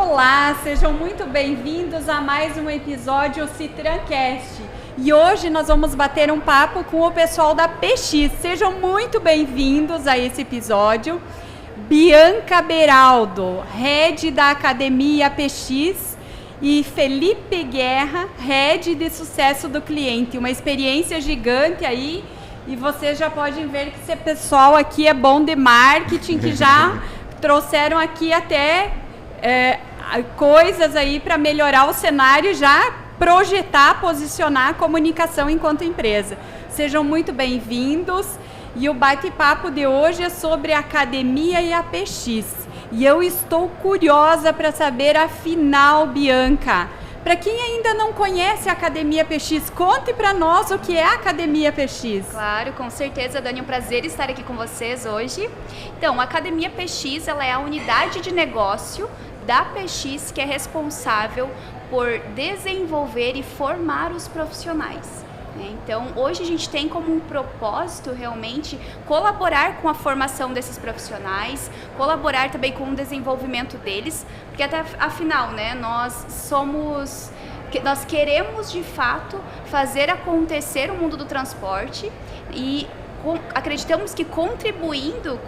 Olá, sejam muito bem-vindos a mais um episódio Citrancast. E hoje nós vamos bater um papo com o pessoal da PX. Sejam muito bem-vindos a esse episódio. Bianca Beraldo, Head da Academia PX, e Felipe Guerra, Head de Sucesso do Cliente. Uma experiência gigante aí. E vocês já podem ver que esse pessoal aqui é bom de marketing, que já trouxeram aqui até coisas aí para melhorar o cenário, já projetar, posicionar a comunicação enquanto empresa. Sejam muito bem-vindos. E o bate-papo de hoje é sobre a academia e a PX. E eu estou curiosa para saber, afinal, Bianca, para quem ainda não conhece a Academia PX, conte para nós o que é a Academia PX. Claro, com certeza, Dani, é um prazer estar aqui com vocês hoje. Então, a Academia PX, ela é a unidade de negócio da PX que é responsável por desenvolver e formar os profissionais. Então, hoje a gente tem como um propósito realmente colaborar com a formação desses profissionais, colaborar também com o desenvolvimento deles, porque até afinal, nós queremos de fato fazer acontecer o mundo do transporte e acreditamos que contribuindo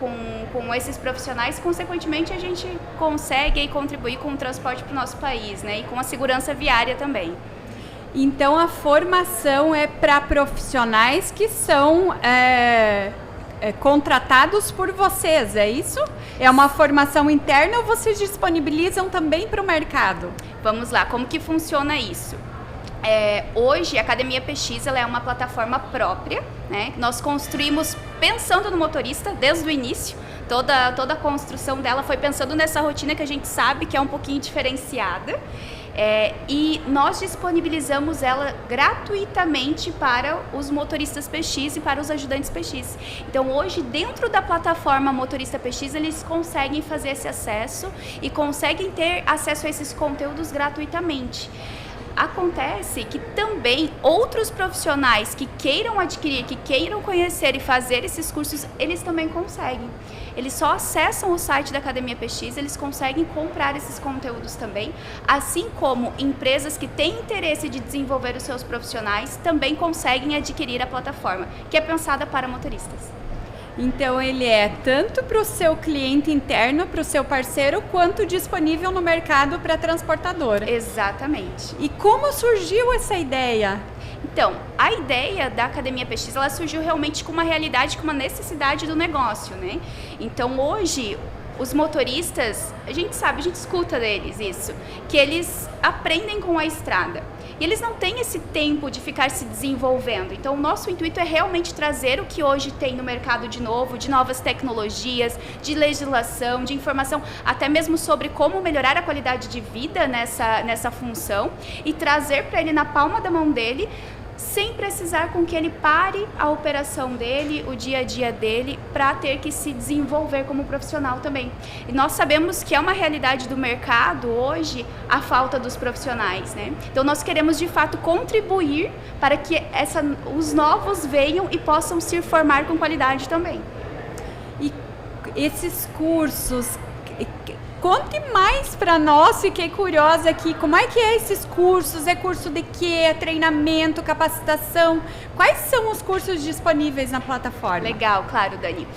com esses profissionais, consequentemente a gente consegue aí contribuir com o transporte para o nosso país, e com a segurança viária também. Então, a formação é para profissionais que são contratados por vocês, é isso? É uma formação interna ou vocês disponibilizam também para o mercado? Vamos lá, como que funciona isso? Hoje, a Academia PX ela é uma plataforma própria, Nós construímos pensando no motorista desde o início. Toda a construção dela foi pensando nessa rotina que a gente sabe que é um pouquinho diferenciada. E nós disponibilizamos ela gratuitamente para os motoristas PX e para os ajudantes PX. Então, hoje, dentro da plataforma Motorista PX, eles conseguem fazer esse acesso e conseguem ter acesso a esses conteúdos gratuitamente. Acontece que também outros profissionais que queiram adquirir, que queiram conhecer e fazer esses cursos, eles também conseguem. Eles só acessam o site da Academia PX, eles conseguem comprar esses conteúdos também, assim como empresas que têm interesse de desenvolver os seus profissionais também conseguem adquirir a plataforma, que é pensada para motoristas. Então, ele é tanto para o seu cliente interno, para o seu parceiro, quanto disponível no mercado para a transportadora. Exatamente. E como surgiu essa ideia? Então, a ideia da Academia PX, ela surgiu realmente com uma realidade, com uma necessidade do negócio, Então, hoje, os motoristas, a gente escuta deles isso, que eles aprendem com a estrada. E eles não têm esse tempo de ficar se desenvolvendo. Então, o nosso intuito é realmente trazer o que hoje tem no mercado de novo, de novas tecnologias, de legislação, de informação, até mesmo sobre como melhorar a qualidade de vida nessa função e trazer para ele na palma da mão dele, sem precisar com que ele pare a operação dele, o dia a dia dele, para ter que se desenvolver como profissional também. E nós sabemos que é uma realidade do mercado hoje a falta dos profissionais, Então nós queremos de fato contribuir para que os novos venham e possam se formar com qualidade também. E esses cursos, conte mais para nós, fiquei curiosa aqui, como é que é esses cursos? É curso de quê? É treinamento, capacitação? Quais são os cursos disponíveis na plataforma? Legal, claro, Dani.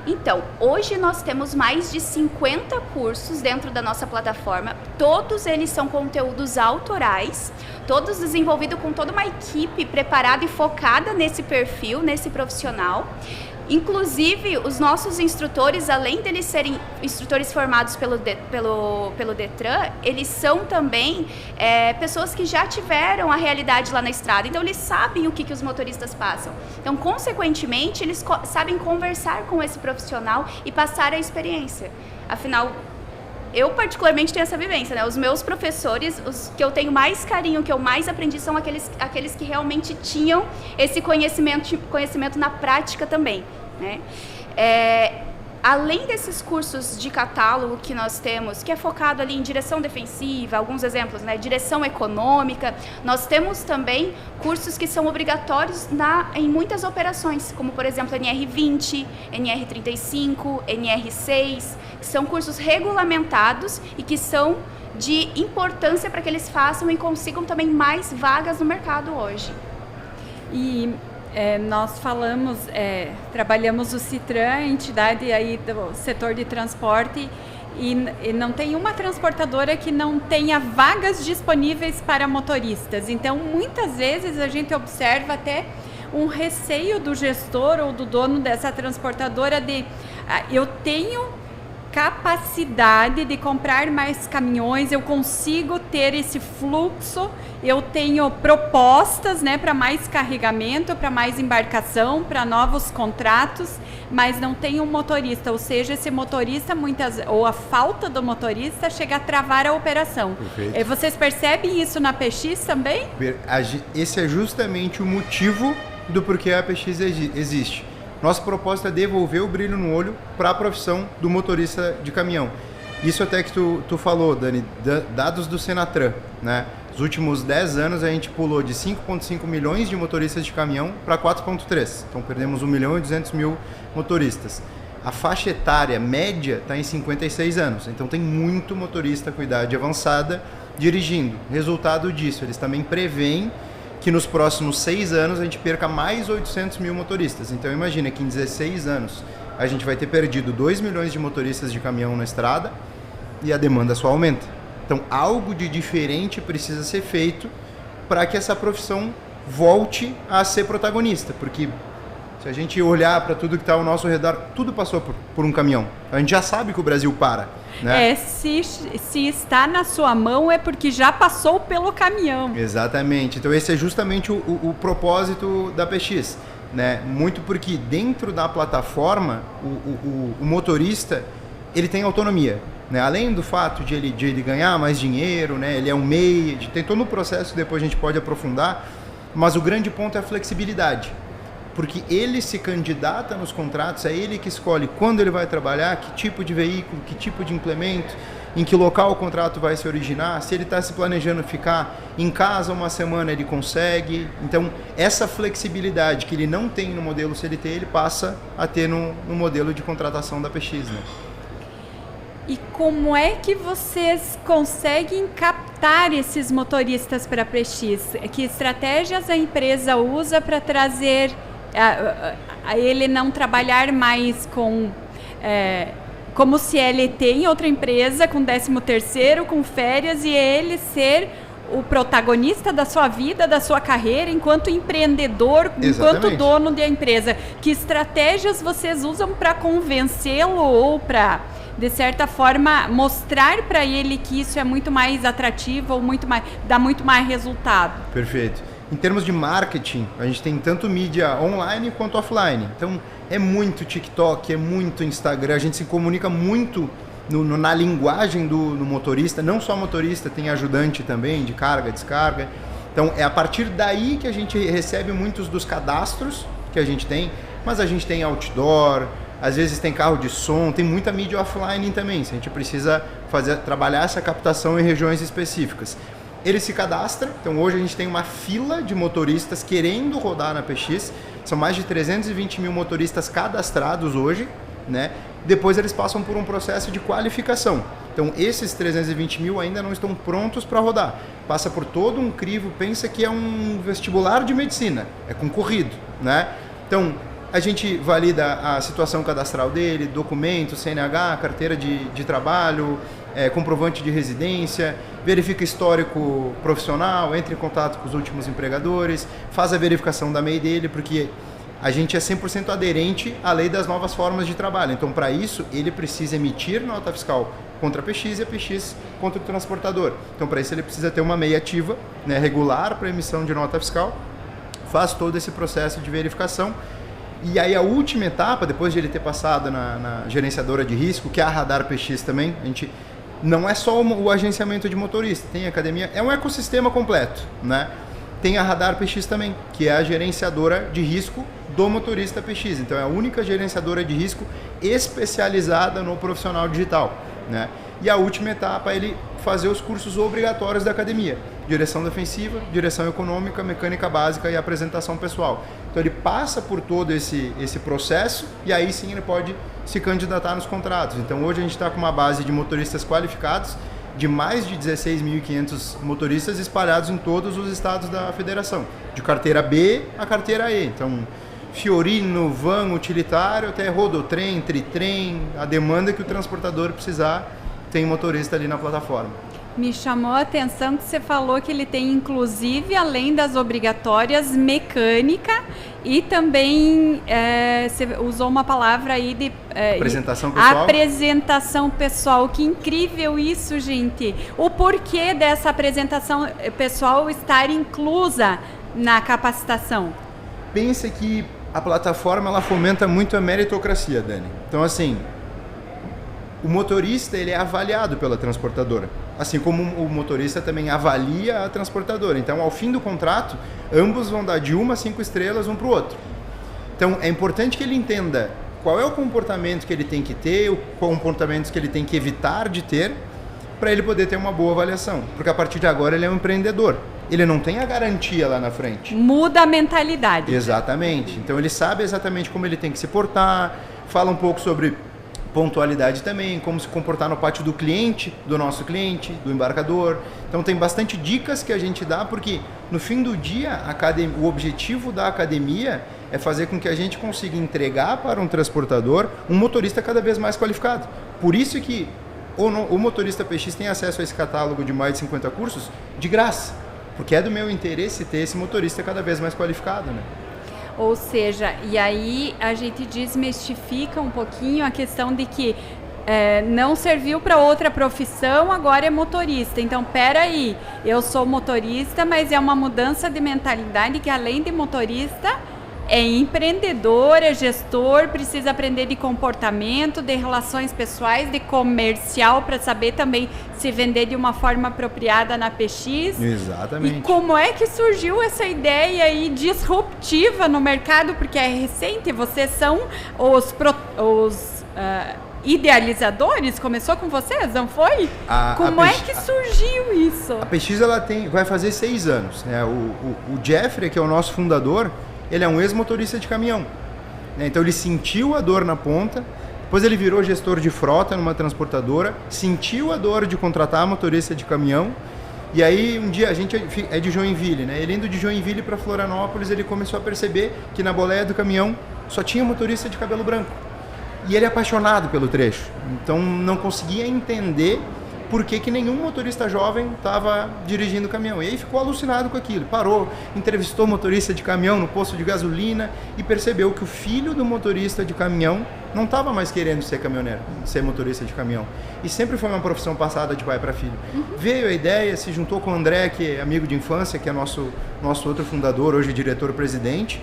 Então, hoje nós temos mais de 50 cursos dentro da nossa plataforma, todos eles são conteúdos autorais, todos desenvolvidos com toda uma equipe preparada e focada nesse perfil, nesse profissional. Inclusive, os nossos instrutores, além deles serem instrutores formados pelo Detran, eles são também pessoas que já tiveram a realidade lá na estrada. Então, eles sabem o que os motoristas passam. Então, consequentemente, eles sabem conversar com esse profissional e passar a experiência. Afinal, eu particularmente tenho essa vivência, Os meus professores, os que eu tenho mais carinho, que eu mais aprendi, são aqueles que realmente tinham esse conhecimento na prática também, além desses cursos de catálogo que nós temos, que é focado ali em direção defensiva, alguns exemplos, né, direção econômica, nós temos também cursos que são obrigatórios em muitas operações, como por exemplo NR20, NR35, NR6, que são cursos regulamentados e que são de importância para que eles façam e consigam também mais vagas no mercado hoje. E nós trabalhamos o Citran, entidade aí do setor de transporte, e não tem uma transportadora que não tenha vagas disponíveis para motoristas. Então, muitas vezes a gente observa até um receio do gestor ou do dono dessa transportadora de eu tenho capacidade de comprar mais caminhões, eu consigo ter esse fluxo, eu tenho propostas, né, para mais carregamento, para mais embarcação, para novos contratos, mas não tem um motorista, ou seja, esse motorista ou a falta do motorista chega a travar a operação. Perfeito. Vocês percebem isso na PX também? Esse é justamente o motivo do porquê a PX existe. Nosso propósito é devolver o brilho no olho para a profissão do motorista de caminhão. Isso até que tu falou, Dani, dados do Senatran, né? Nos últimos 10 anos a gente pulou de 5,5 milhões de motoristas de caminhão para 4,3. Então perdemos 1.200.000 motoristas. A faixa etária média está em 56 anos, então tem muito motorista com idade avançada dirigindo. Resultado disso, eles também preveem que nos próximos 6 anos a gente perca mais 800.000 motoristas. Então imagina que em 16 anos a gente vai ter perdido 2 milhões de motoristas de caminhão na estrada e a demanda só aumenta. Então algo de diferente precisa ser feito para que essa profissão volte a ser protagonista, porque se a gente olhar para tudo que está ao nosso redor, tudo passou por um caminhão. A gente já sabe que o Brasil para, né? Se está na sua mão é porque já passou pelo caminhão. Exatamente. Então esse é justamente o propósito da PX, né? Muito porque dentro da plataforma, o motorista, ele tem autonomia, né? Além do fato de ele ganhar mais dinheiro, né? Ele é um MEI, tem todo um processo que depois a gente pode aprofundar, mas o grande ponto é a flexibilidade. Porque ele se candidata nos contratos, é ele que escolhe quando ele vai trabalhar, que tipo de veículo, que tipo de implemento, em que local o contrato vai se originar, se ele está se planejando ficar em casa uma semana, ele consegue. Então, essa flexibilidade que ele não tem no modelo CLT, ele passa a ter no modelo de contratação da PX, né? E como é que vocês conseguem captar esses motoristas para a PX? Que estratégias a empresa usa para trazer a ele não trabalhar mais como CLT em outra empresa, com 13º, com férias, e ele ser o protagonista da sua vida, da sua carreira, enquanto empreendedor, enquanto dono da empresa? Que estratégias vocês usam para convencê-lo ou para, de certa forma, mostrar para ele que isso é muito mais atrativo ou dá muito mais resultado? Perfeito. Em termos de marketing, a gente tem tanto mídia online quanto offline. Então, é muito TikTok, é muito Instagram. A gente se comunica muito na linguagem do motorista. Não só motorista, tem ajudante também, de carga, descarga. Então, é a partir daí que a gente recebe muitos dos cadastros que a gente tem. Mas a gente tem outdoor, às vezes tem carro de som, tem muita mídia offline também. A gente precisa trabalhar essa captação em regiões específicas. Ele se cadastra, então hoje a gente tem uma fila de motoristas querendo rodar na PX, são mais de 320.000 motoristas cadastrados hoje, né? Depois eles passam por um processo de qualificação. Então esses 320.000 ainda não estão prontos para rodar, passa por todo um crivo, pensa que é um vestibular de medicina, é concorrido, né? Então a gente valida a situação cadastral dele, documentos, CNH, carteira de trabalho, comprovante de residência, verifica histórico profissional, entra em contato com os últimos empregadores, faz a verificação da MEI dele, porque a gente é 100% aderente à lei das novas formas de trabalho. Então, para isso, ele precisa emitir nota fiscal contra a PX e a PX contra o transportador. Então, para isso, ele precisa ter uma MEI ativa, né, regular para emissão de nota fiscal, faz todo esse processo de verificação. E aí a última etapa, depois de ele ter passado na gerenciadora de risco, que é a Radar PX também, a gente não é só o agenciamento de motorista, tem a academia, é um ecossistema completo, né? Tem a Radar PX também, que é a gerenciadora de risco do motorista PX. Então é a única gerenciadora de risco especializada no profissional digital, né? E a última etapa é ele fazer os cursos obrigatórios da academia: direção defensiva, direção econômica, mecânica básica e apresentação pessoal. Então ele passa por todo esse processo e aí sim ele pode se candidatar nos contratos. Então hoje a gente está com uma base de motoristas qualificados de mais de 16.500 motoristas espalhados em todos os estados da federação, de carteira B a carteira E. Então Fiorino, van, utilitário, até rodotrem, tritrem, a demanda que o transportador precisar, tem motorista ali na plataforma. Me chamou a atenção que você falou que ele tem, inclusive, além das obrigatórias, mecânica e também, você usou uma palavra aí de... apresentação pessoal. Apresentação pessoal. Que incrível isso, gente. O porquê dessa apresentação pessoal estar inclusa na capacitação? Pensa que a plataforma ela fomenta muito a meritocracia, Dani. Então, assim, o motorista ele é avaliado pela transportadora, assim como o motorista também avalia a transportadora. Então, ao fim do contrato, ambos vão dar de 1 a 5 estrelas um para o outro. Então, é importante que ele entenda qual é o comportamento que ele tem que ter, os comportamentos que ele tem que evitar de ter, para ele poder ter uma boa avaliação. Porque a partir de agora ele é um empreendedor. Ele não tem a garantia lá na frente. Muda a mentalidade. Exatamente. Então, ele sabe exatamente como ele tem que se portar, fala um pouco sobre pontualidade também, como se comportar no pátio do cliente, do nosso cliente, do embarcador. Então tem bastante dicas que a gente dá, porque no fim do dia o objetivo da academia é fazer com que a gente consiga entregar para um transportador um motorista cada vez mais qualificado. Por isso que o motorista PX tem acesso a esse catálogo de mais de 50 cursos de graça, porque é do meu interesse ter esse motorista cada vez mais qualificado, né? Ou seja, e aí a gente desmistifica um pouquinho a questão de que não serviu para outra profissão, agora é motorista. Então, peraí, eu sou motorista, mas é uma mudança de mentalidade que além de motorista, é empreendedor, é gestor, precisa aprender de comportamento, de relações pessoais, de comercial, para saber também se vender de uma forma apropriada na PX. Exatamente. E como é que surgiu essa ideia aí disruptiva no mercado? Porque é recente, vocês são os idealizadores? Começou com vocês, não foi? Como é que surgiu isso? A PX ela vai fazer 6 anos, né? O Jeffrey, que é o nosso fundador, ele é um ex-motorista de caminhão, né? Então ele sentiu a dor na ponta, depois ele virou gestor de frota numa transportadora, sentiu a dor de contratar motorista de caminhão, e aí um dia, a gente é de Joinville, né? Ele indo de Joinville para Florianópolis, ele começou a perceber que na boleia do caminhão só tinha motorista de cabelo branco. E ele é apaixonado pelo trecho, então não conseguia entender por que nenhum motorista jovem estava dirigindo o caminhão. E aí ficou alucinado com aquilo. Parou, entrevistou motorista de caminhão no posto de gasolina e percebeu que o filho do motorista de caminhão não estava mais querendo ser caminhoneiro, ser motorista de caminhão. E sempre foi uma profissão passada de pai para filho. Veio a ideia, se juntou com o André, que é amigo de infância, que é nosso outro fundador, hoje diretor-presidente.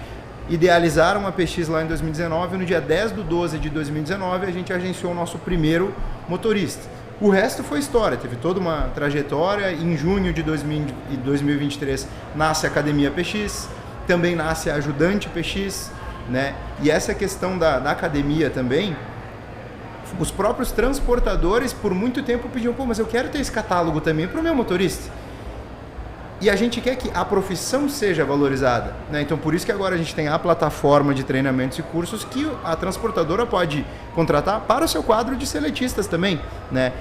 Idealizaram a PX lá em 2019. No dia 10/12 de 2019, a gente agenciou o nosso primeiro motorista. O resto foi história, teve toda uma trajetória. Em junho de 2023 nasce a Academia PX, também nasce a Ajudante PX, né? E essa questão da academia também, os próprios transportadores por muito tempo pediam, mas eu quero ter esse catálogo também para o meu motorista. E a gente quer que a profissão seja valorizada, né? Então por isso que agora a gente tem a plataforma de treinamentos e cursos que a transportadora pode contratar para o seu quadro de seletistas também, né?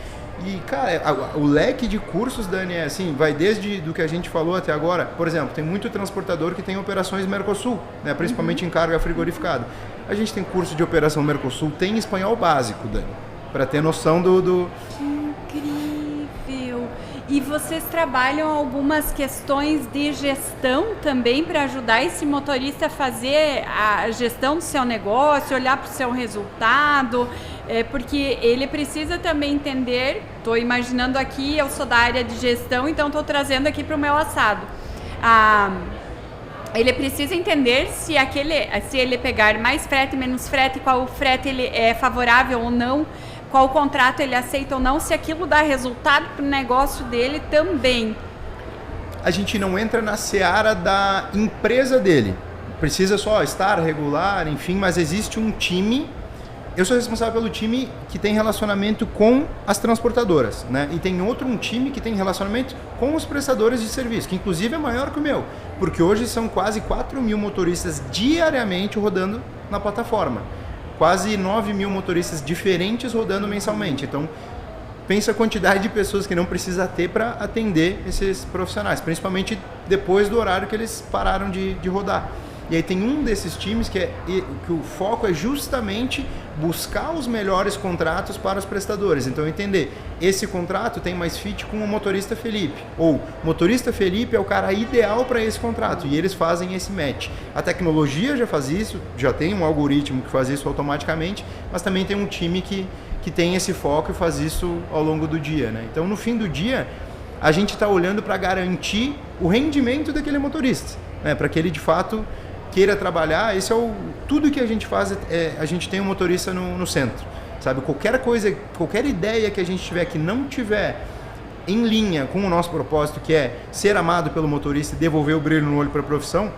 E cara, o leque de cursos, Dani, é assim, vai desde do que a gente falou até agora. Por exemplo, tem muito transportador que tem operações Mercosul, né? Principalmente em carga frigorificada. A gente tem curso de operação Mercosul, tem espanhol básico, Dani, para ter noção do... E vocês trabalham algumas questões de gestão também para ajudar esse motorista a fazer a gestão do seu negócio, olhar para o seu resultado, porque ele precisa também entender, estou imaginando aqui, eu sou da área de gestão, então estou trazendo aqui para o meu assado. Ele precisa entender se ele pegar mais frete, menos frete, qual frete ele é favorável ou não, qual contrato ele aceita ou não, se aquilo dá resultado para o negócio dele também. A gente não entra na seara da empresa dele, precisa só estar regular, enfim, mas existe um time. Eu sou responsável pelo time que tem relacionamento com as transportadoras, né? E tem um time que tem relacionamento com os prestadores de serviço, que inclusive é maior que o meu, porque hoje são quase 4.000 motoristas diariamente rodando na plataforma. Quase 9.000 motoristas diferentes rodando mensalmente. Então, pensa a quantidade de pessoas que não precisa ter para atender esses profissionais, principalmente depois do horário que eles pararam de rodar. E aí tem um desses times que o foco é justamente buscar os melhores contratos para os prestadores. Então, entender, esse contrato tem mais fit com o motorista Felipe, ou o motorista Felipe é o cara ideal para esse contrato, e eles fazem esse match. A tecnologia já faz isso, já tem um algoritmo que faz isso automaticamente, mas também tem um time que tem esse foco e faz isso ao longo do dia, né? Então, no fim do dia, a gente está olhando para garantir o rendimento daquele motorista, né? Para que ele, de fato, queira trabalhar. Esse é tudo que a gente faz, a gente tem um motorista no centro, sabe? Qualquer coisa, qualquer ideia que a gente tiver que não tiver em linha com o nosso propósito, que é ser amado pelo motorista e devolver o brilho no olho para a profissão,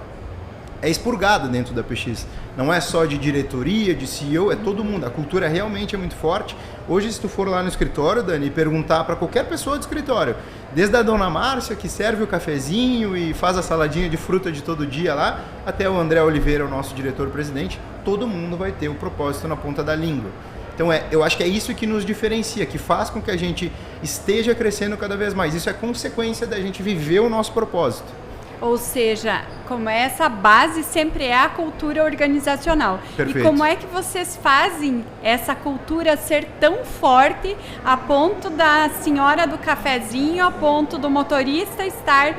é expurgado dentro da PX. Não é só de diretoria, de CEO, é todo mundo. A cultura realmente é muito forte. Hoje, se tu for lá no escritório, Dani, e perguntar para qualquer pessoa do escritório, desde a dona Márcia, que serve o cafezinho e faz a saladinha de fruta de todo dia lá, até o André Oliveira, o nosso diretor-presidente, todo mundo vai ter o propósito na ponta da língua. Então, eu acho que é isso que nos diferencia, que faz com que a gente esteja crescendo cada vez mais. Isso é consequência da gente viver o nosso propósito. Ou seja, como essa base sempre é a cultura organizacional. Perfeito. E como é que vocês fazem essa cultura ser tão forte a ponto da senhora do cafezinho, a ponto do motorista estar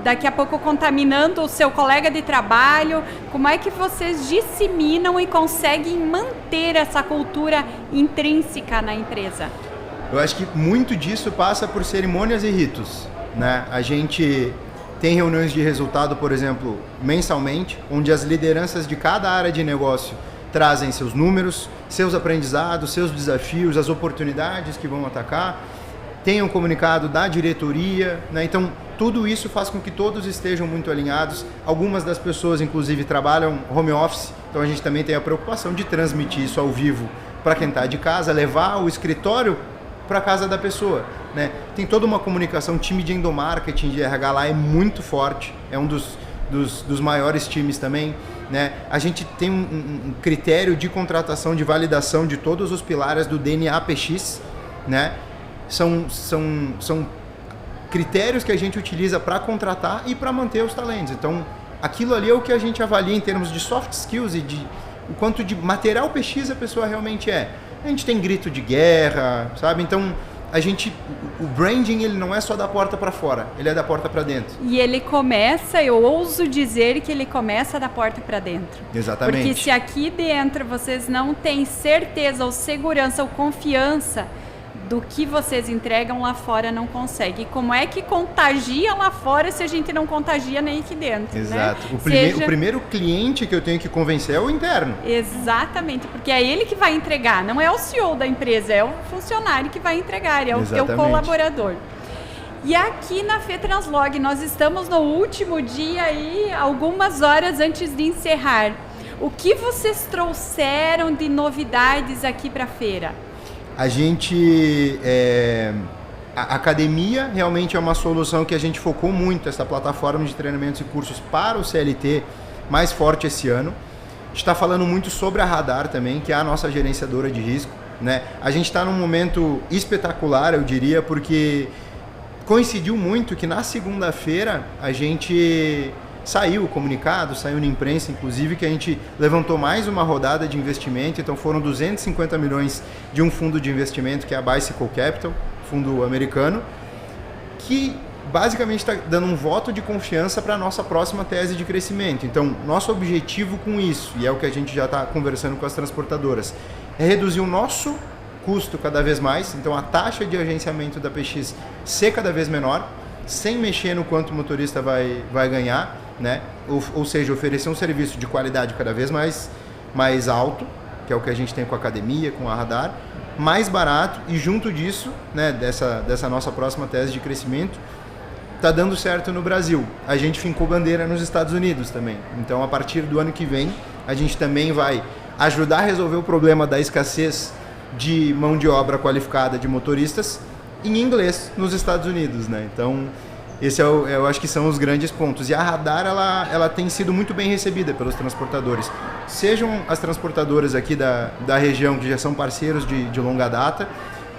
daqui a pouco contaminando o seu colega de trabalho? Como é que vocês disseminam e conseguem manter essa cultura intrínseca na empresa? Eu acho que muito disso passa por cerimônias e ritos, né? A gente tem reuniões de resultado, por exemplo, mensalmente, onde as lideranças de cada área de negócio trazem seus números, seus aprendizados, seus desafios, as oportunidades que vão atacar. Tem um comunicado da diretoria, né? Então, tudo isso faz com que todos estejam muito alinhados. Algumas das pessoas, inclusive, trabalham home office, então a gente também tem a preocupação de transmitir isso ao vivo para quem está de casa, levar o escritório para a casa da pessoa, né? Tem toda uma comunicação, o time de endomarketing de RH lá é muito forte, é um dos maiores times também, né? A gente tem um critério de contratação, de validação de todos os pilares do DNA PX, né? São critérios que a gente utiliza para contratar e para manter os talentos. Então, aquilo ali é o que a gente avalia em termos de soft skills e de o quanto de material PX a pessoa realmente é. A gente tem grito de guerra, sabe? Então, o branding, ele não é só da porta para fora, ele é da porta para dentro. E ele começa, eu ouso dizer que ele começa da porta para dentro. Exatamente. Porque se aqui dentro vocês não têm certeza ou segurança ou confiança do que vocês entregam, lá fora não consegue. E como é que contagia lá fora se a gente não contagia nem aqui dentro? Exato. Né? O primeiro cliente que eu tenho que convencer é o interno. Exatamente, porque é ele que vai entregar, não é o CEO da empresa, é o funcionário que vai entregar, é o teu colaborador. E aqui na FETranslog, nós estamos no último dia e algumas horas antes de encerrar. O que vocês trouxeram de novidades aqui para a feira? A gente, a academia realmente é uma solução que a gente focou muito, essa plataforma de treinamentos e cursos para o CLT mais forte esse ano. A gente está falando muito sobre a Radar também, que é a nossa gerenciadora de risco, né? A gente está num momento espetacular, eu diria, porque coincidiu muito que na segunda-feira a gente saiu o comunicado, saiu na imprensa, inclusive, que a gente levantou mais uma rodada de investimento. Então foram 250 milhões de um fundo de investimento, que é a Bicycle Capital, fundo americano, que basicamente está dando um voto de confiança para a nossa próxima tese de crescimento. Então, nosso objetivo com isso, e é o que a gente já está conversando com as transportadoras, é reduzir o nosso custo cada vez mais, então a taxa de agenciamento da PX ser cada vez menor, sem mexer no quanto o motorista vai ganhar, né? Ou seja, oferecer um serviço de qualidade cada vez mais alto, que é o que a gente tem com a academia, com a Radar, mais barato, e junto disso, né, dessa nossa próxima tese de crescimento, tá dando certo no Brasil. A gente fincou bandeira nos Estados Unidos também. Então, a partir do ano que vem, a gente também vai ajudar a resolver o problema da escassez de mão de obra qualificada de motoristas em inglês nos Estados Unidos, né? Então, esse eu acho que são os grandes pontos. E a Radar, ela tem sido muito bem recebida pelos transportadores. Sejam as transportadoras aqui da região, que já são parceiros de longa data,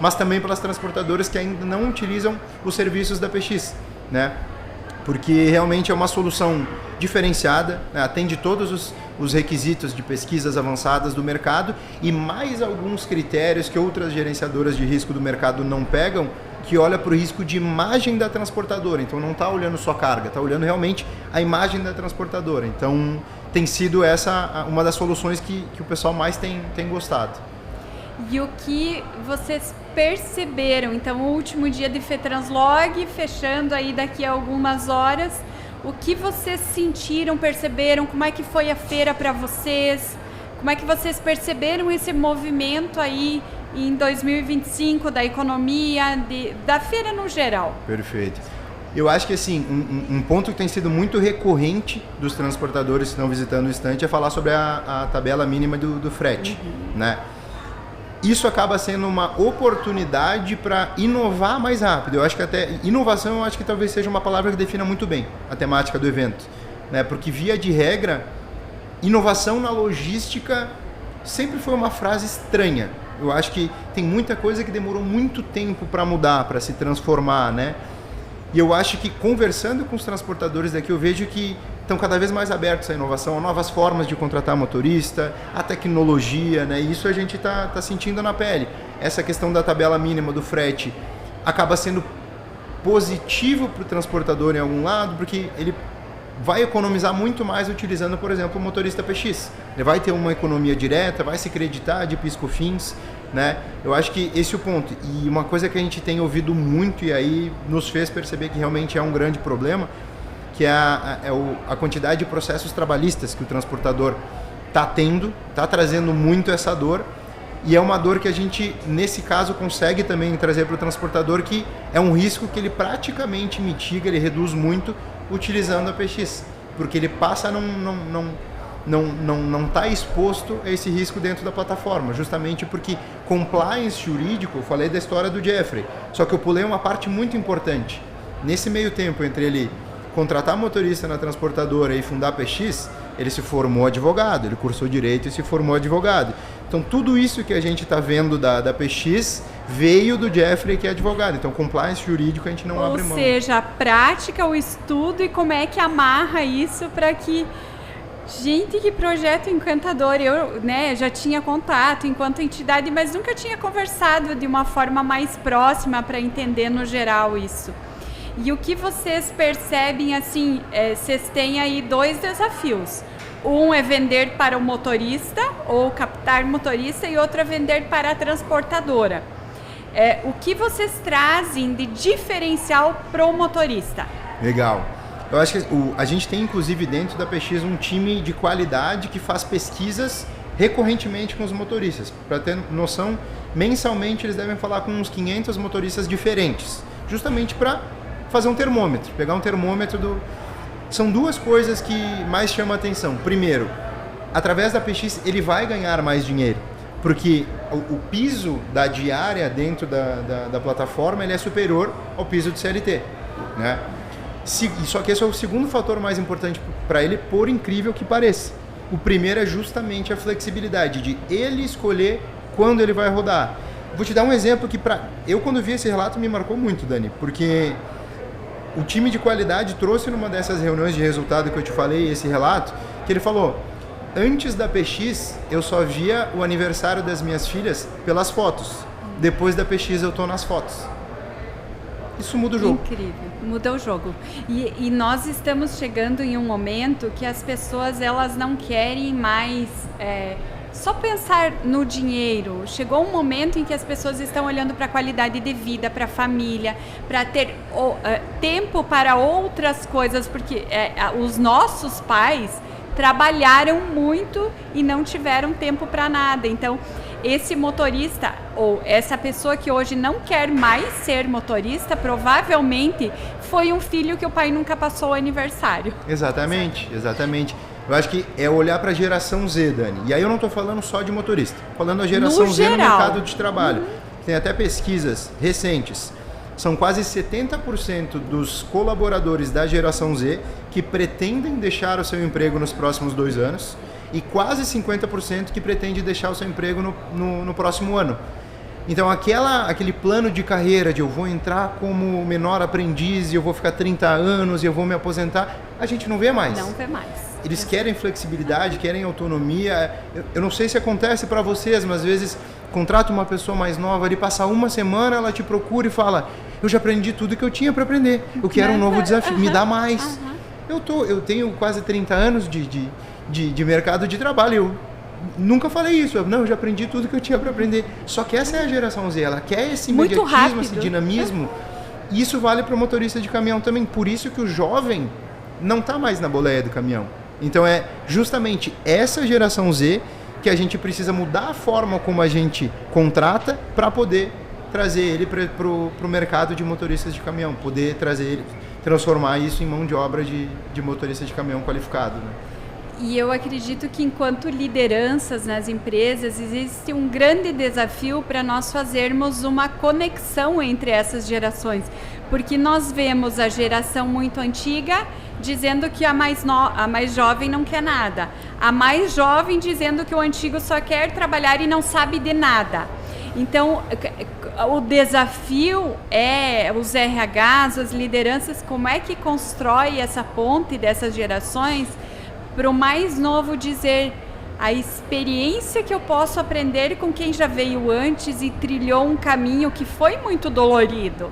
mas também pelas transportadoras que ainda não utilizam os serviços da PX, né? Porque realmente é uma solução diferenciada, né? Atende todos os requisitos de pesquisas avançadas do mercado e mais alguns critérios que outras gerenciadoras de risco do mercado não pegam, que olha para o risco de imagem da transportadora. Então não está olhando só carga, está olhando realmente a imagem da transportadora. Então tem sido essa uma das soluções que o pessoal mais tem gostado. E o que vocês perceberam? Então, o último dia de FETranslog, fechando aí daqui a algumas horas, o que vocês sentiram, perceberam? Como é que foi a feira para vocês? Como é que vocês perceberam esse movimento aí em 2025 da economia, da feira no geral? Perfeito. Eu acho que assim, um ponto que tem sido muito recorrente dos transportadores que estão visitando o estande é falar sobre a tabela mínima do frete, né? Isso acaba sendo uma oportunidade para inovar mais rápido. Eu acho que até inovação, eu acho que talvez seja uma palavra que defina muito bem a temática do evento, né? Porque via de regra, inovação na logística sempre foi uma frase estranha. Eu acho que tem muita coisa que demorou muito tempo para mudar, para se transformar, né? E eu acho que conversando com os transportadores daqui, eu vejo que estão cada vez mais abertos à inovação, a novas formas de contratar motorista, a tecnologia, né? E isso a gente tá sentindo na pele. Essa questão da tabela mínima do frete acaba sendo positivo para o transportador em algum lado, porque ele vai economizar muito mais utilizando, por exemplo, o motorista PX. Ele vai ter uma economia direta, vai se creditar de PIS/COFINS, né? Eu acho que esse é o ponto. E uma coisa que a gente tem ouvido muito e aí nos fez perceber que realmente é um grande problema, que é a quantidade de processos trabalhistas que o transportador está tendo, está trazendo muito essa dor. E é uma dor que a gente, nesse caso, consegue também trazer para o transportador, que é um risco que ele praticamente mitiga, ele reduz muito utilizando a PX, porque ele passa a não está exposto a esse risco dentro da plataforma, justamente porque compliance jurídico, eu falei da história do Jeffrey, só que eu pulei uma parte muito importante. Nesse meio tempo entre ele contratar motorista na transportadora e fundar a PX, ele se formou advogado, ele cursou direito e se formou advogado. Então tudo isso que a gente está vendo da PX veio do Jeffrey, que é advogado. Então compliance jurídico a gente não abre mão. Ou seja, a prática, o estudo e como é que amarra isso para que... Gente, que projeto encantador. Eu, né, já tinha contato enquanto entidade, mas nunca tinha conversado de uma forma mais próxima para entender no geral isso. E o que vocês percebem, assim, vocês têm aí 2 desafios. Um é vender para o motorista, ou captar motorista, e outro é vender para a transportadora. O que vocês trazem de diferencial para o motorista? Legal. Eu acho que a gente tem, inclusive, dentro da PX um time de qualidade que faz pesquisas recorrentemente com os motoristas. Para ter noção, mensalmente eles devem falar com uns 500 motoristas diferentes, justamente para fazer um termômetro, pegar um termômetro São 2 coisas que mais chamam a atenção. Primeiro, através da PX ele vai ganhar mais dinheiro, porque o piso da diária dentro da plataforma ele é superior ao piso do CLT, né? Só que esse é o segundo fator mais importante para ele, por incrível que pareça. O primeiro é justamente a flexibilidade de ele escolher quando ele vai rodar. Vou te dar um exemplo que eu quando vi esse relato me marcou muito, Dani, porque o time de qualidade trouxe numa dessas reuniões de resultado que eu te falei, esse relato, que ele falou: antes da PX eu só via o aniversário das minhas filhas pelas fotos, depois da PX eu tô nas fotos. Isso muda o jogo. Incrível, muda o jogo. E nós estamos chegando em um momento que as pessoas elas não querem mais só pensar no dinheiro. Chegou um momento em que as pessoas estão olhando para a qualidade de vida, para a família, para ter tempo para outras coisas, porque os nossos pais trabalharam muito e não tiveram tempo para nada. Então, esse motorista ou essa pessoa que hoje não quer mais ser motorista, provavelmente foi um filho que o pai nunca passou o aniversário. Exatamente. Eu acho que é olhar para a geração Z, Dani. E aí eu não estou falando só de motorista, falando da geração Z no mercado de trabalho. Tem até pesquisas recentes. São quase 70% dos colaboradores da geração Z que pretendem deixar o seu emprego nos próximos 2 anos e quase 50% que pretende deixar o seu emprego no próximo ano. Então aquele plano de carreira de eu vou entrar como menor aprendiz e eu vou ficar 30 anos e eu vou me aposentar, a gente não vê mais. Não vê mais. Eles querem flexibilidade, querem autonomia. Eu não sei se acontece para vocês, mas às vezes contrata uma pessoa mais nova, ele passa uma semana, ela te procura e fala: eu já aprendi tudo que eu tinha para aprender, eu quero um novo desafio, me dá mais. Eu tenho quase 30 anos de mercado de trabalho, eu nunca falei isso, eu já aprendi tudo que eu tinha para aprender. Só que essa é a geração Z, ela quer esse imediatismo, esse dinamismo. E isso vale para o motorista de caminhão também, por isso que o jovem não está mais na boleia do caminhão. Então é justamente essa geração Z que a gente precisa mudar a forma como a gente contrata para poder trazer ele para o mercado de motoristas de caminhão, poder trazer ele, transformar isso em mão de obra de motorista de caminhão qualificado, né? E eu acredito que enquanto lideranças nas empresas, existe um grande desafio para nós fazermos uma conexão entre essas gerações. Porque nós vemos a geração muito antiga dizendo que a mais jovem não quer nada. A mais jovem dizendo que o antigo só quer trabalhar e não sabe de nada. Então, o desafio é os RHs, as lideranças, como é que constrói essa ponte dessas gerações para o mais novo dizer a experiência que eu posso aprender com quem já veio antes e trilhou um caminho que foi muito dolorido.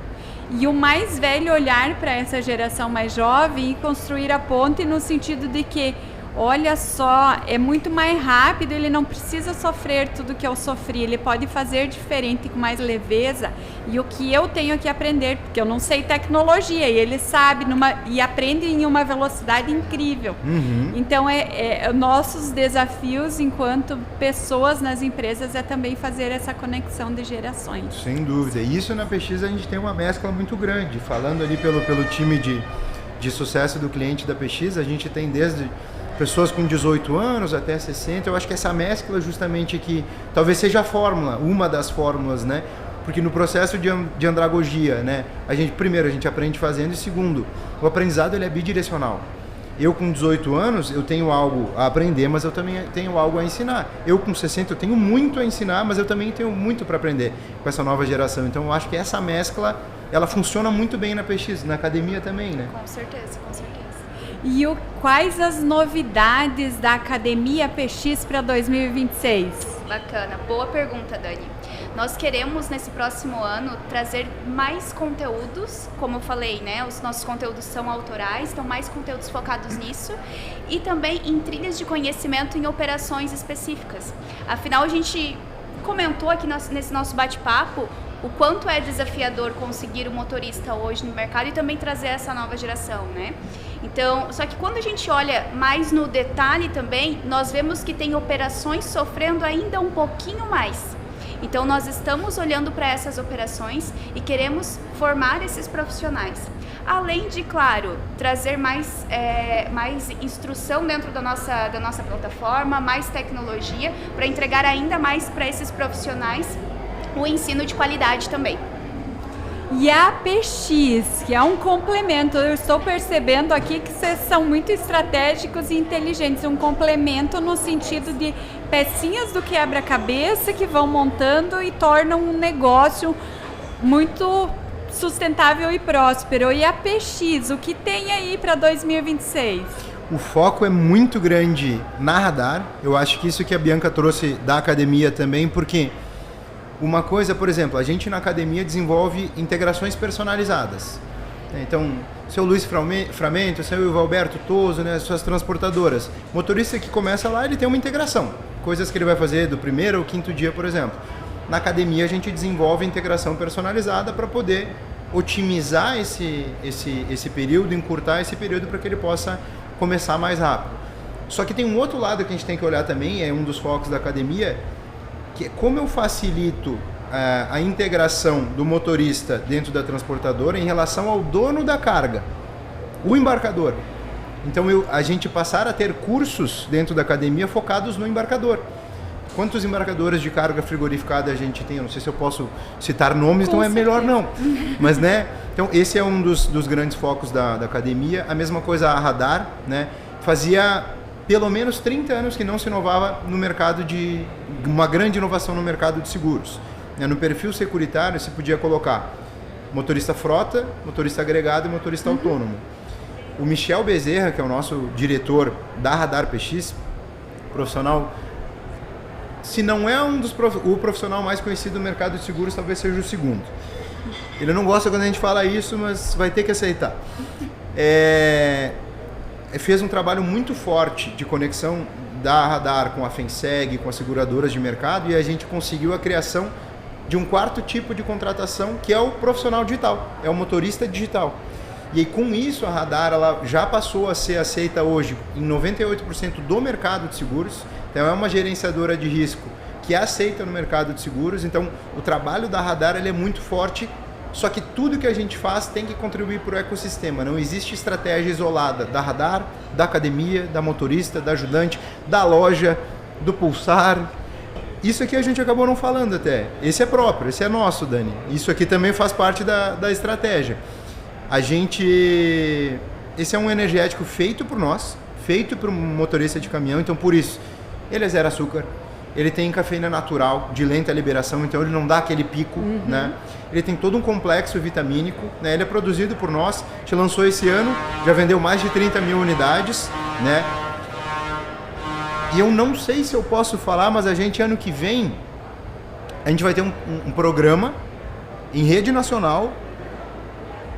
E o mais velho olhar para essa geração mais jovem e construir a ponte no sentido de que, olha só, é muito mais rápido, ele não precisa sofrer tudo que eu sofri, ele pode fazer diferente com mais leveza. E o que eu tenho que aprender, porque eu não sei tecnologia, e ele sabe e aprende em uma velocidade incrível. Então, nossos desafios enquanto pessoas nas empresas é também fazer essa conexão de gerações. Sem dúvida. E isso na PX a gente tem uma mescla muito grande. Falando ali pelo time de sucesso do cliente da PX, a gente tem desde pessoas com 18 anos até 60, eu acho que essa mescla justamente que talvez seja a fórmula, uma das fórmulas, né? Porque no processo de andragogia, né? Primeiro, a gente aprende fazendo, e segundo, o aprendizado ele é bidirecional. Eu com 18 anos, eu tenho algo a aprender, mas eu também tenho algo a ensinar. Eu com 60, eu tenho muito a ensinar, mas eu também tenho muito para aprender com essa nova geração. Então, eu acho que essa mescla, ela funciona muito bem na PX, na academia também, né? Com certeza, com certeza. E quais as novidades da Academia PX para 2026? Bacana, boa pergunta, Dani. Nós queremos, nesse próximo ano, trazer mais conteúdos, como eu falei, né? Os nossos conteúdos são autorais, então mais conteúdos focados nisso, e também em trilhas de conhecimento em operações específicas. Afinal, a gente comentou aqui nesse nosso bate-papo o quanto é desafiador conseguir um motorista hoje no mercado e também trazer essa nova geração, né? Então, só que quando a gente olha mais no detalhe também, nós vemos que tem operações sofrendo ainda um pouquinho mais. Então, nós estamos olhando para essas operações e queremos formar esses profissionais. Além de, claro, trazer mais instrução dentro da nossa plataforma, mais tecnologia, para entregar ainda mais para esses profissionais o ensino de qualidade também. E a PX, que é um complemento, eu estou percebendo aqui que vocês são muito estratégicos e inteligentes, um complemento no sentido de pecinhas do quebra-cabeça que vão montando e tornam um negócio muito sustentável e próspero. E a PX, o que tem aí para 2026? O foco é muito grande na Radar. Eu acho que isso que a Bianca trouxe da academia também, porque uma coisa, por exemplo, a gente na academia desenvolve integrações personalizadas. Então, seu Luiz Framento, seu Valberto Toso, né, suas transportadoras. O motorista que começa lá, ele tem uma integração. Coisas que ele vai fazer do primeiro ao quinto dia, por exemplo. Na academia, a gente desenvolve integração personalizada para poder otimizar esse período, encurtar esse período para que ele possa começar mais rápido. Só que tem um outro lado que a gente tem que olhar também, é um dos focos da academia, que é como eu facilito a integração do motorista dentro da transportadora em relação ao dono da carga, o embarcador. Então a gente passar a ter cursos dentro da academia focados no embarcador. Quantos embarcadores de carga frigorificada a gente tem? Eu não sei se eu posso citar nomes, então é melhor não. Mas, né? Então, esse é um dos grandes focos da academia. A mesma coisa a Radar, né? Fazia pelo menos 30 anos que não se inovava no mercado uma grande inovação no mercado de seguros. No perfil securitário, se podia colocar motorista frota, motorista agregado e motorista autônomo. O Michel Bezerra, que é o nosso diretor da Radar PX, profissional... Se não é o profissional mais conhecido do mercado de seguros, talvez seja o segundo. Ele não gosta quando a gente fala isso, mas vai ter que aceitar. Fez um trabalho muito forte de conexão da Radar com a FENSEG, com as seguradoras de mercado, e a gente conseguiu a criação de um quarto tipo de contratação, que é o profissional digital, é o motorista digital. E aí, com isso, a Radar ela já passou a ser aceita hoje em 98% do mercado de seguros. Então, é uma gerenciadora de risco que é aceita no mercado de seguros. Então, o trabalho da Radar ele é muito forte, só que tudo que a gente faz tem que contribuir para o ecossistema. Não existe estratégia isolada da Radar, da academia, da motorista, da ajudante, da loja, do Pulsar. Isso aqui a gente acabou não falando até. Esse é próprio, esse é nosso, Dani. Isso aqui também faz parte da estratégia. Esse é um energético feito por nós, feito para um motorista de caminhão, então por isso, ele é zero açúcar, ele tem cafeína natural, de lenta liberação, então ele não dá aquele pico, né? Ele tem todo um complexo vitamínico, né? Ele é produzido por nós, a gente lançou esse ano, já vendeu mais de 30 mil unidades, né? E eu não sei se eu posso falar, mas a gente, ano que vem, a gente vai ter um programa em rede nacional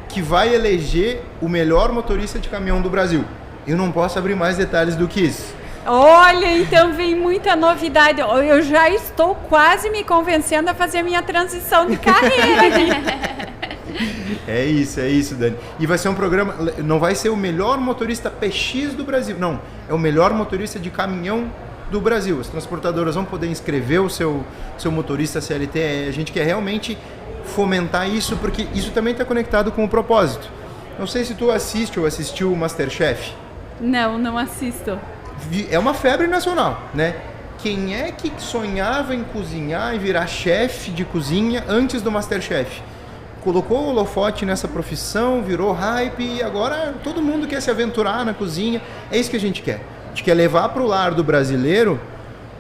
que vai eleger o melhor motorista de caminhão do Brasil. Eu não posso abrir mais detalhes do que isso. Olha, então vem muita novidade. Eu já estou quase me convencendo a fazer a minha transição de carreira. É isso, Dani. E vai ser um programa, não vai ser o melhor motorista PX do Brasil, não. É o melhor motorista de caminhão do Brasil. As transportadoras vão poder inscrever o seu motorista CLT. A gente quer realmente fomentar isso, porque isso também está conectado com o propósito. Não sei se tu assiste ou assistiu o MasterChef. Não assisto. É uma febre nacional, né? Quem é que sonhava em cozinhar e virar chefe de cozinha antes do MasterChef? Colocou o holofote nessa profissão, virou hype e agora todo mundo quer se aventurar na cozinha. É isso que a gente quer. A gente quer levar para o lar do brasileiro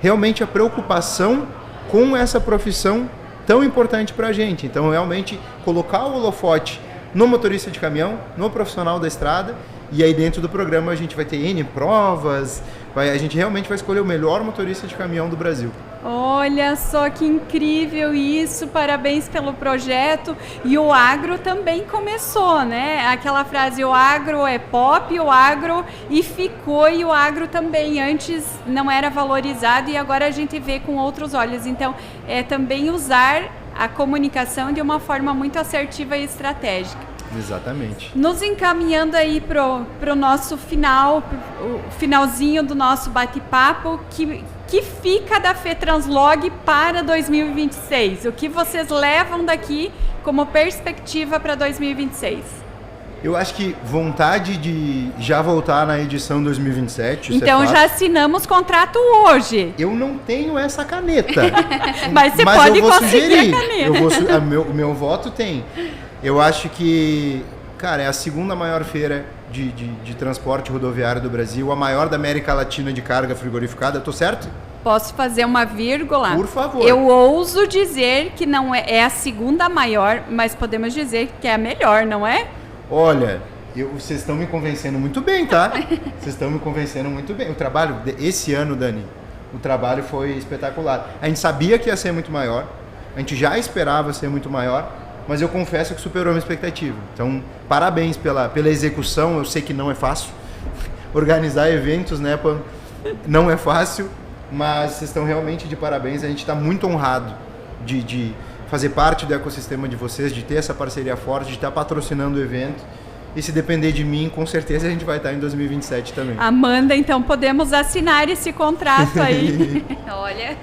realmente a preocupação com essa profissão tão importante para a gente. Então, realmente, colocar o holofote no motorista de caminhão, no profissional da estrada, e aí dentro do programa a gente vai ter N provas, a gente realmente vai escolher o melhor motorista de caminhão do Brasil. Olha só que incrível isso, parabéns pelo projeto. E o agro também começou, né? Aquela frase, o agro é pop, o agro e ficou, e o agro também antes não era valorizado e agora a gente vê com outros olhos. Então, é também usar a comunicação de uma forma muito assertiva e estratégica. Exatamente. Nos encaminhando aí pro nosso finalzinho do nosso bate-papo, que fica da FETranslog para 2026? O que vocês levam daqui como perspectiva para 2026? Eu acho que vontade de já voltar na edição 2027. Então já assinamos contrato hoje. Eu não tenho essa caneta. Mas você pode conseguir a caneta. O meu voto tem. Eu acho que, cara, é a segunda maior feira de transporte rodoviário do Brasil, a maior da América Latina de carga frigorificada, tô certo? Posso fazer uma vírgula? Por favor. Eu ouso dizer que não é a segunda maior, mas podemos dizer que é a melhor, não é? Olha, vocês estão me convencendo muito bem, tá? Vocês estão me convencendo muito bem. O trabalho, esse ano, Dani, o trabalho foi espetacular. A gente sabia que ia ser muito maior, a gente já esperava ser muito maior, mas eu confesso que superou a minha expectativa. Então, parabéns pela execução. Eu sei que não é fácil. Organizar eventos, né, não é fácil, mas vocês estão realmente de parabéns. A gente está muito honrado de fazer parte do ecossistema de vocês, de ter essa parceria forte, de estar patrocinando o evento. e se depender de mim, com certeza a gente vai estar em 2027 também. Amanda, então podemos assinar esse contrato aí. Olha.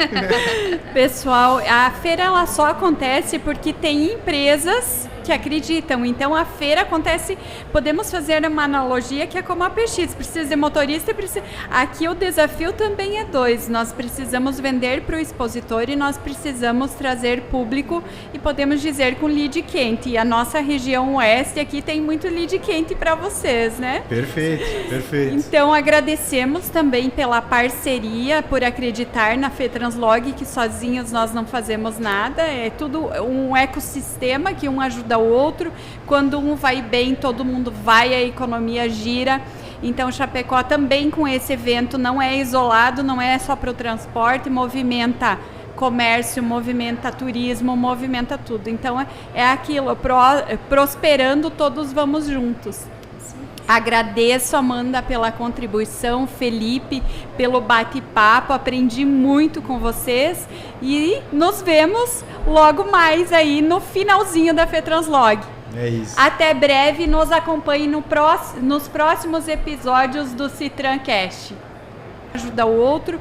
Pessoal, a feira ela só acontece porque tem empresas que acreditam. Então a feira acontece, podemos fazer uma analogia que é como a PX, precisa de motorista, precisa... Aqui o desafio também é 2, nós precisamos vender para o expositor e nós precisamos trazer público e podemos dizer com lead quente. E a nossa região oeste aqui tem muito lead quente para vocês, né? Perfeito, perfeito. Então agradecemos também pela parceria, por acreditar na FETranslog, que sozinhos nós não fazemos nada, é tudo um ecossistema que um ajuda o outro, quando um vai bem, todo mundo vai, a economia gira. Então Chapecó também com esse evento não é isolado, não é só para o transporte, movimenta comércio, movimenta turismo, movimenta tudo. Então é aquilo, prosperando todos vamos juntos. Agradeço, Amanda, pela contribuição, Felipe, pelo bate-papo, aprendi muito com vocês e nos vemos logo mais aí no finalzinho da FETranslog. É isso. Até breve, nos acompanhe nos próximos episódios do CITRANcast. Ajuda o outro.